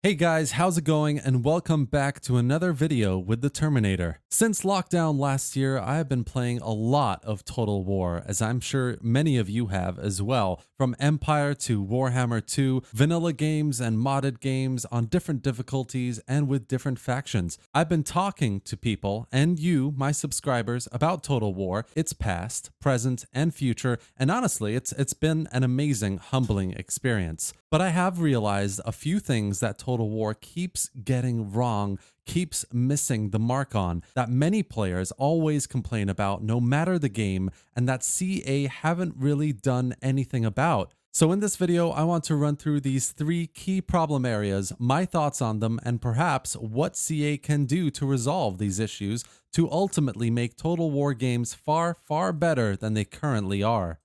Hey guys, how's it going? And welcome back to another video with the Terminator. Since lockdown last year, I have been playing a lot of Total War, as I'm sure many of you have as well, from Empire to Warhammer 2, vanilla games and modded games on different difficulties and with different factions. I've been talking to people and you, my subscribers, about Total War, its past, present, and future, and honestly, it's been an amazing, humbling experience. But I have realized a few things that Total War keeps getting wrong, keeps missing the mark on, that many players always complain about no matter the game, and that CA haven't really done anything about. So in this video, I want to run through these three key problem areas, my thoughts on them, and perhaps what CA can do to resolve these issues to ultimately make Total War games far, far better than they currently are.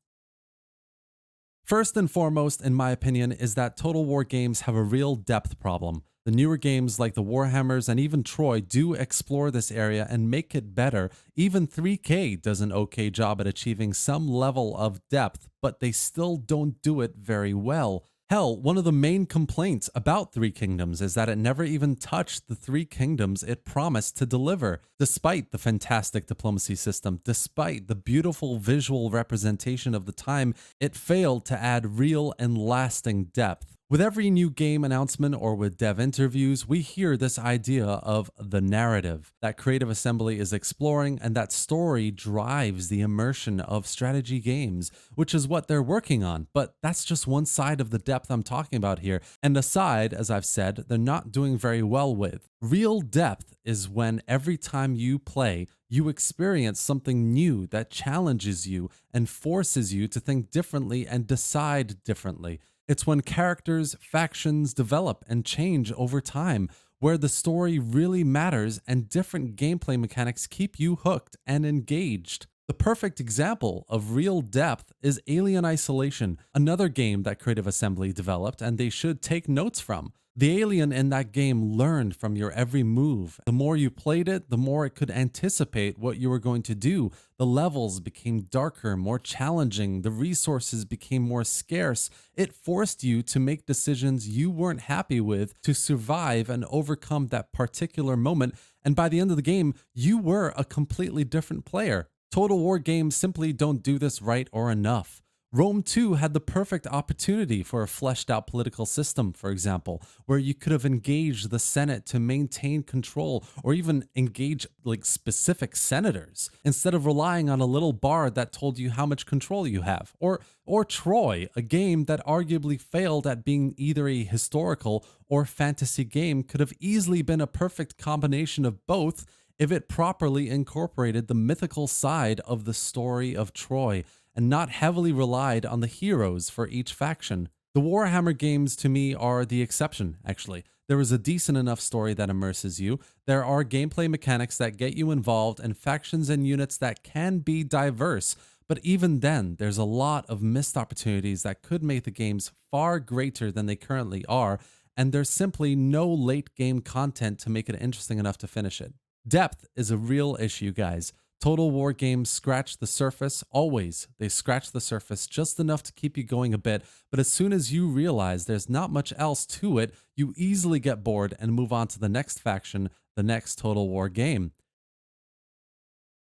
First and foremost, in my opinion, is that Total War games have a real depth problem. The newer games like the Warhammers and even Troy do explore this area and make it better. Even 3K does an okay job at achieving some level of depth, but they still don't do it very well. Hell, one of the main complaints about Three Kingdoms is that it never even touched the three kingdoms it promised to deliver. Despite the fantastic diplomacy system, despite the beautiful visual representation of the time, it failed to add real and lasting depth. With every new game announcement or with dev interviews, we hear this idea of the narrative that Creative Assembly is exploring, and that story drives the immersion of strategy games, which is what they're working on. But that's just one side of the depth I'm talking about here, and a side, as I've said, they're not doing very well with. Real depth is when every time you play, you experience something new that challenges you and forces you to think differently and decide differently. It's when characters, factions develop and change over time, where the story really matters and different gameplay mechanics keep you hooked and engaged. The perfect example of real depth is Alien Isolation, another game that Creative Assembly developed and they should take notes from. The alien in that game learned from your every move. The more you played it, the more it could anticipate what you were going to do. The levels became darker, more challenging. The resources became more scarce. It forced you to make decisions you weren't happy with to survive and overcome that particular moment. And by the end of the game, you were a completely different player. Total War games simply don't do this right or enough. Rome 2 had the perfect opportunity for a fleshed out political system, for example, where you could have engaged the Senate to maintain control or even engage specific senators instead of relying on a little bard that told you how much control you have. Or Troy, a game that arguably failed at being either a historical or fantasy game, could have easily been a perfect combination of both if it properly incorporated the mythical side of the story of Troy and not heavily relied on the heroes for each faction. The Warhammer games to me are the exception, actually. There is a decent enough story that immerses you, there are gameplay mechanics that get you involved, and factions and units that can be diverse, but even then, there's a lot of missed opportunities that could make the games far greater than they currently are, and there's simply no late game content to make it interesting enough to finish it. Depth is a real issue, guys. Total War games scratch the surface, always. They scratch the surface just enough to keep you going a bit, but as soon as you realize there's not much else to it, you easily get bored and move on to the next faction, the next Total War game.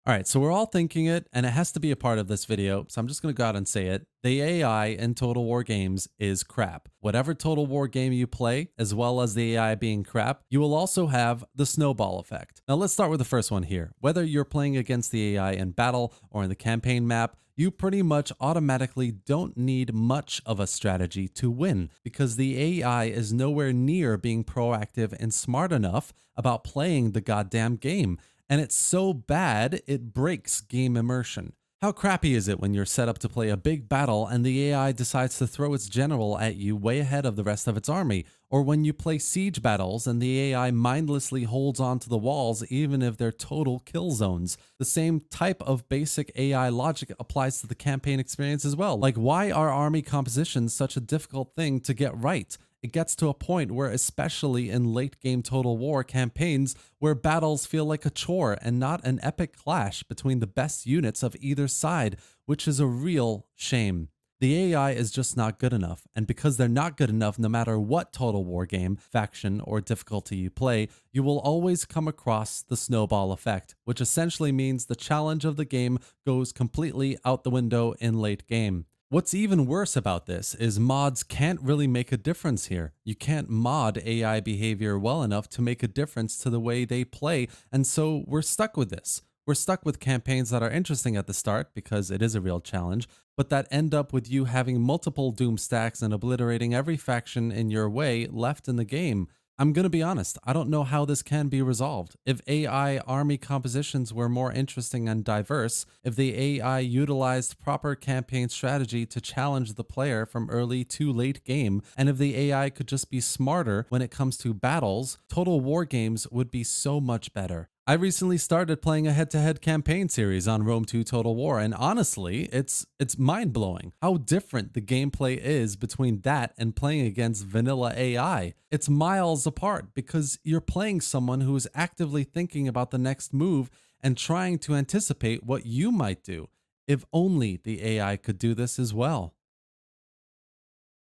All right, so we're all thinking it, and it has to be a part of this video, so I'm just going to go out and say it. The AI in Total War games is crap. Whatever Total War game you play, as well as the AI being crap, you will also have the snowball effect. Now let's start with the first one here. Whether you're playing against the AI in battle or in the campaign map, you pretty much automatically don't need much of a strategy to win, because the AI is nowhere near being proactive and smart enough about playing the goddamn game. And it's so bad, it breaks game immersion. How crappy is it when you're set up to play a big battle and the AI decides to throw its general at you way ahead of the rest of its army? Or when you play siege battles and the AI mindlessly holds onto the walls even if they're total kill zones? The same type of basic AI logic applies to the campaign experience as well. Like, why are army compositions such a difficult thing to get right? It gets to a point where, especially in late game Total War campaigns, where battles feel like a chore and not an epic clash between the best units of either side, which is a real shame. The AI is just not good enough, and because they're not good enough, no matter what Total War game, faction, or difficulty you play, you will always come across the snowball effect, which essentially means the challenge of the game goes completely out the window in late game. What's even worse about this is mods can't really make a difference here. You can't mod AI behavior well enough to make a difference to the way they play, and so we're stuck with this. We're stuck with campaigns that are interesting at the start because it is a real challenge, but that end up with you having multiple doom stacks and obliterating every faction in your way left in the game. I'm gonna be honest, I don't know how this can be resolved. If AI army compositions were more interesting and diverse, if the AI utilized proper campaign strategy to challenge the player from early to late game, and if the AI could just be smarter when it comes to battles, Total War games would be so much better. I recently started playing a head-to-head campaign series on Rome 2 Total War, and honestly, it's mind-blowing how different the gameplay is between that and playing against vanilla AI. It's miles apart because you're playing someone who is actively thinking about the next move and trying to anticipate what you might do. If only the AI could do this as well.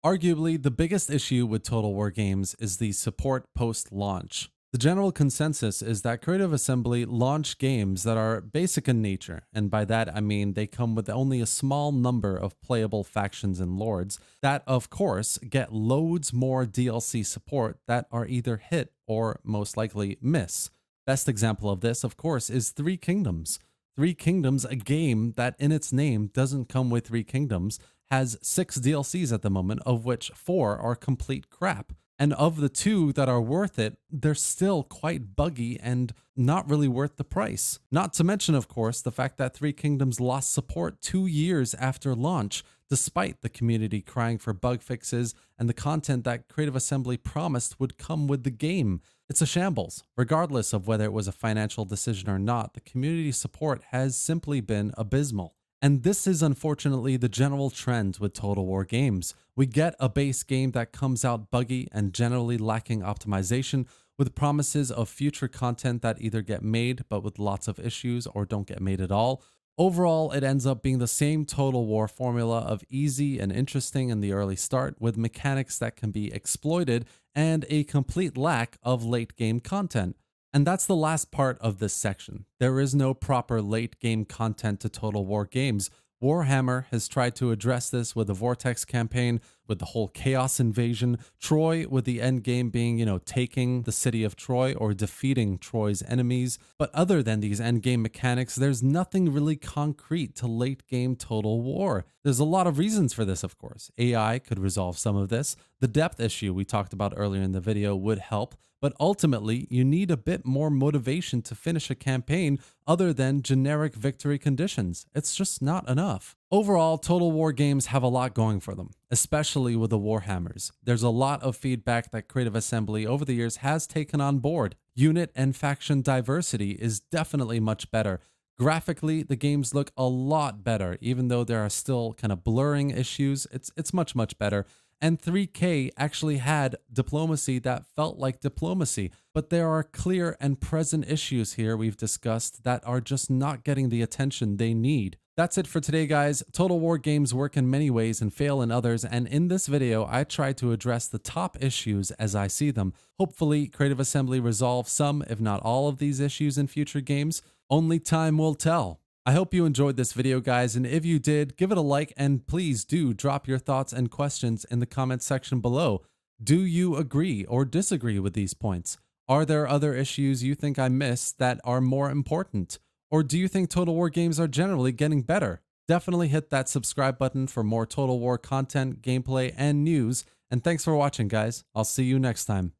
Arguably, the biggest issue with Total War games is the support post-launch. The general consensus is that Creative Assembly launch games that are basic in nature, and by that I mean they come with only a small number of playable factions and lords, that of course get loads more DLC support that are either hit or most likely miss. Best example of this, of course, is Three Kingdoms. Three Kingdoms, a game that in its name doesn't come with Three Kingdoms, has 6 DLCs at the moment, of which 4 are complete crap. And of the 2 that are worth it, they're still quite buggy and not really worth the price. Not to mention, of course, the fact that Three Kingdoms lost support 2 years after launch, despite the community crying for bug fixes and the content that Creative Assembly promised would come with the game. It's a shambles. Regardless of whether it was a financial decision or not, the community support has simply been abysmal. And this is unfortunately the general trend with Total War games. We get a base game that comes out buggy and generally lacking optimization, with promises of future content that either get made but with lots of issues or don't get made at all. Overall, it ends up being the same Total War formula of easy and interesting in the early start, with mechanics that can be exploited and a complete lack of late game content. And that's the last part of this section. There is no proper late game content to Total War games. Warhammer has tried to address this with the Vortex campaign, with the whole Chaos invasion, Troy with the end game being, taking the city of Troy or defeating Troy's enemies. But other than these end game mechanics, there's nothing really concrete to late game Total War. There's a lot of reasons for this, of course. AI could resolve some of this. The depth issue we talked about earlier in the video would help. But ultimately, you need a bit more motivation to finish a campaign other than generic victory conditions. It's just not enough. Overall, Total War games have a lot going for them, especially with the Warhammers. There's a lot of feedback that Creative Assembly over the years has taken on board. Unit and faction diversity is definitely much better. Graphically, the games look a lot better, even though there are still kind of blurring issues. It's much better. And 3K actually had diplomacy that felt like diplomacy, but there are clear and present issues here we've discussed that are just not getting the attention they need. That's it for today, guys. Total War games work in many ways and fail in others, and in this video, I tried to address the top issues as I see them. Hopefully, Creative Assembly resolves some, if not all of these issues in future games. Only time will tell. I hope you enjoyed this video, guys, and if you did, give it a like, and please do drop your thoughts and questions in the comments section below. Do you agree or disagree with these points? Are there other issues you think I missed that are more important? Or do you think Total War games are generally getting better? Definitely hit that subscribe button for more Total War content, gameplay, and news. And thanks for watching, guys. I'll see you next time.